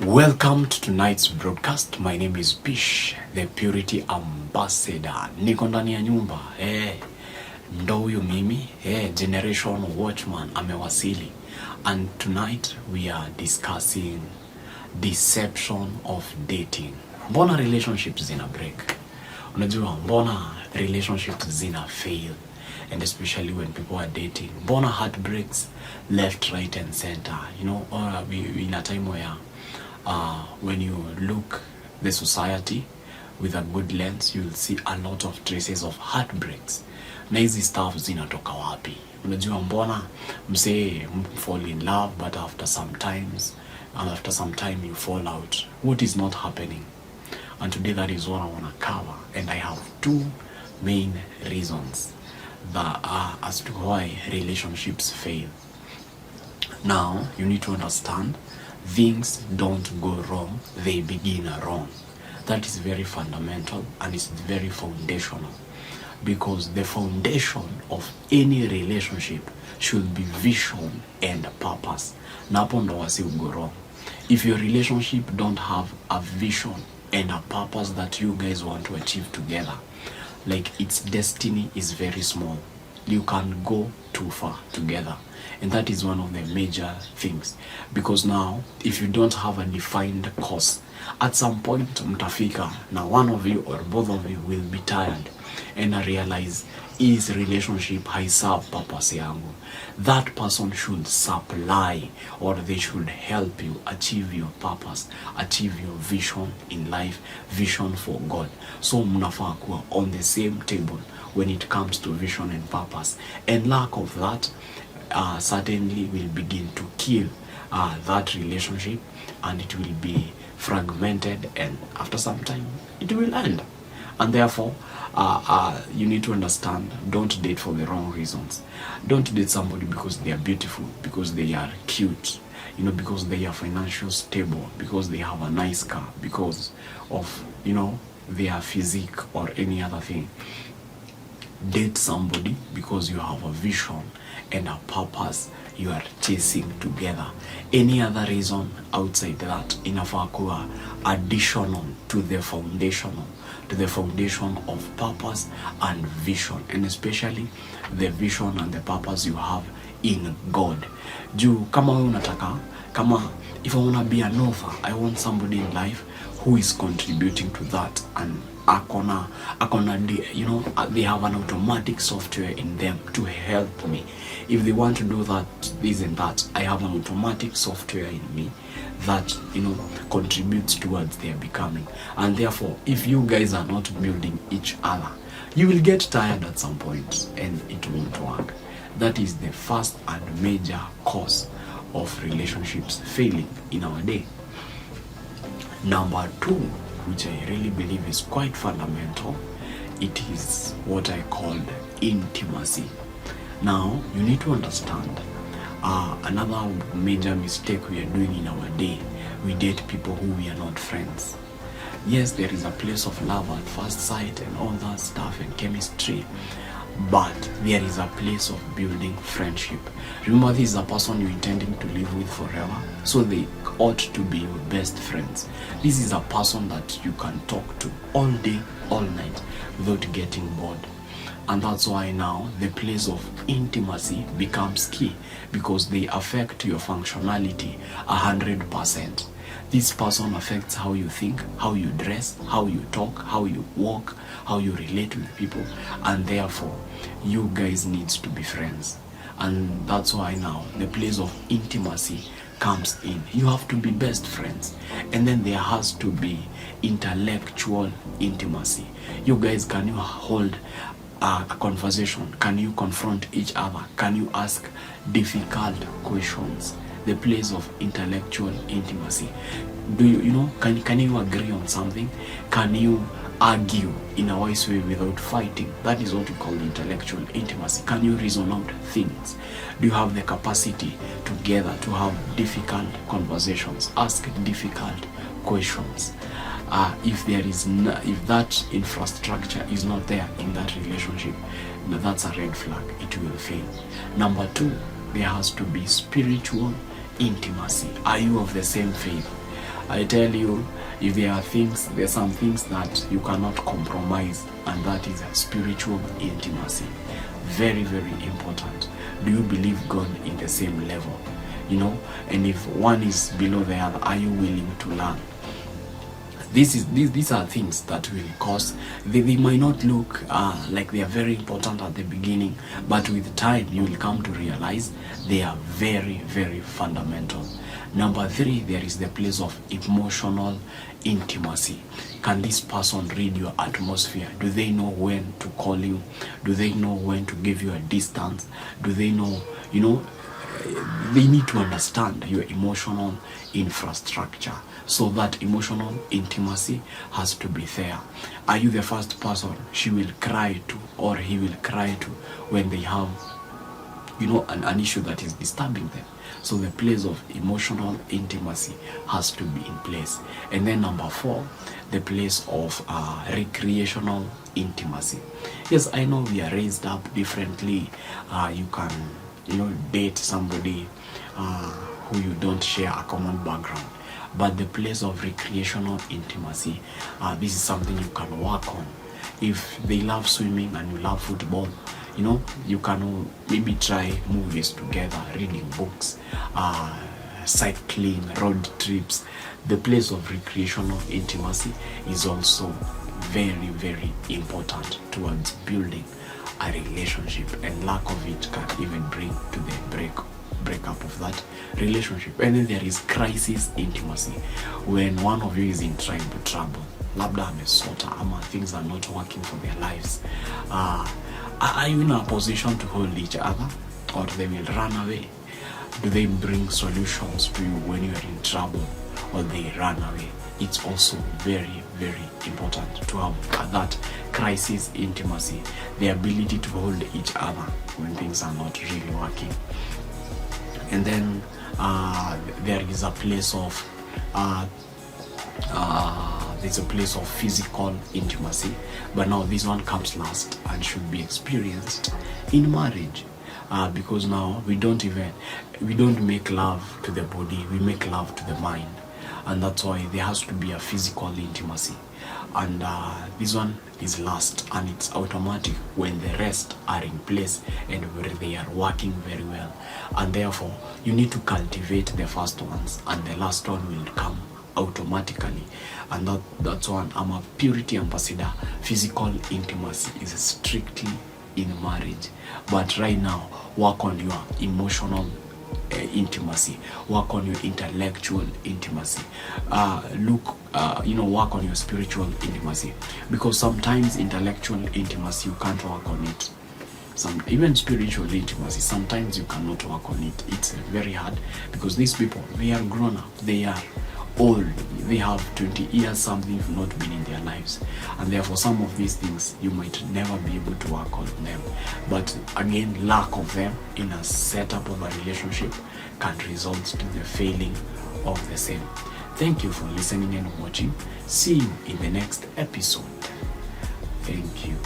Welcome to tonight's broadcast. My name is Bish, the Purity Ambassador. Niko ndani ya nyumba. Ndo huyu mimi, Generation Watchman amewasili. And tonight we are discussing deception of dating. Mbona relationships zina break? Unajua mbona relationships zina fail? And especially when people are dating. Mbona heartbreaks left, right and center? You know, or we in a time where when you look the society with a good lens, you will see a lot of traces of heartbreaks. Na hizi stuff zinatoka wapi? Unajua mbona msee fall in love but after some time you fall out? What is not happening? And today that is what I want to cover, and I have two main reasons that are as to why relationships fail. Now you need to understand, things don't go wrong, they begin wrong. That is very fundamental and it's very foundational, because the foundation of any relationship should be vision and purpose. Na hapo ndo wasi go wrong. If your relationship don't have a vision and a purpose that you guys want to achieve together, like its destiny is very small. You can go too far together. And that is one of the major things, because now if you don't have a defined course, at some point mtafika na one of you or both of you will be tired and realize his relationship haiserve purpose yangu. That person should supply, or they should help you achieve your purpose, achieve your vision in life, vision for God. So mnafaa kuwa on the same table when it comes to vision and purpose, and lack of that certainly will begin to kill that relationship, and it will be fragmented, and after some time it will end. And therefore you need to understand, don't date for the wrong reasons. Don't date somebody because they are beautiful, because they are cute, you know, because they are financially stable, because they have a nice car, because of, you know, their physique or any other thing. Date somebody because you have a vision and a purpose you are chasing together. Any other reason outside that inafaa kuwa additional to the foundation of purpose and vision, and especially the vision and the purpose you have in God. Juu kama wewe unataka, kama if I want to be an author, I want somebody in life who is contributing to that, and akona, you know, they have an automatic software in them to help me. If they want to do that, this and that, I have an automatic software in me that, you know, contributes towards their becoming. And therefore, if you guys are not building each other, you will get tired at some point and it won't work. That is the first and major cause of relationships failing in our day. Number two, which I really believe is quite fundamental, it is what I called intimacy. Now, you need to understand, another major mistake we are doing in our day, we date people who we are not friends. Yes, there is a place of love at first sight and all that stuff and chemistry, but there is a place of building friendship. Remember, this is a person you're intending to live with forever, so they ought to be your best friends. This is a person that you can talk to all day, all night without getting bored. And that's why now the place of intimacy becomes key, because they affect your functionality 100%. This person affects how you think, how you dress, how you talk, how you walk, how you relate with people, and therefore you guys need to be friends. And that's why now the place of intimacy comes in. You have to be best friends, and then there has to be intellectual intimacy. You guys, can you hold a conversation? Can you confront each other? Can you ask difficult questions? The place of intellectual intimacy. Do you know, can you agree on something? Can you argue in a wise way without fighting? That is what we call intellectual intimacy. Can you reason out things? Do you have the capacity together to have difficult conversations, ask difficult questions? If that infrastructure is not there in that relationship, that's a red flag. It will fail. Number two, there has to be spiritual intimacy. Are you of the same faith? I tell you, if there's some things that you cannot compromise, and that is a spiritual intimacy. Very, very important. Do you believe God in the same level? And if one is below the other, are you willing to learn? These are things that will cause, they might not look like they are very important at the beginning, but with time you will come to realize they are very, very fundamental. Number 3, there is the place of emotional intimacy. Can this person read your atmosphere? Do they know when to call you? Do they know when to give you a distance? Do they know, they need to understand your emotional infrastructure. So that emotional intimacy has to be there. Are you the first person she will cry to, or he will cry to, when they have an issue that is disturbing them? So the place of emotional intimacy has to be in place. And then number 4, the place of recreational intimacy. Yes, I know we are raised up differently. You can date somebody who you don't share a common background. But the place of recreational intimacy, this is something you can work on. If they love swimming and you love football, you can maybe try movies together, reading books, cycling, road trips. The place of recreational intimacy is also very, very important towards building a relationship, and lack of it can even bring to the breakup of that relationship. And then there is crisis intimacy, when one of you is in trouble, labda amesota, ama things are not working for their lives. Are you in a position to hold each other, or they will run away? Do they bring solutions to you when you are in trouble, or they run away? It's also very, very important to have that crisis intimacy, the ability to hold each other when things are not really working. And then there is a place of physical intimacy, but now this one comes last and should be experienced in marriage, because now we don't make love to the body, we make love to the mind, and that's why there has to be a physical intimacy. And this one is last, and it's automatic when the rest are in place and where they are working very well. And therefore you need to cultivate the first ones, and the last one will come automatically. And that's one. I'm a purity ambassador. Physical intimacy is strictly in marriage, but right now work on your emotional intimacy, work on your intellectual intimacy, work on your spiritual intimacy, because sometimes intellectual intimacy you can't work on it. Even spiritual intimacy, sometimes you cannot work on it. It's very hard, because these people, they are grown up, they are old, they have 20 years something have not been in their lives, and therefore some of these things you might never be able to work on them. But again, lack of them in a setup of a relationship can result to the failing of the same. Thank you for listening and watching. See you in the next episode. Thank you.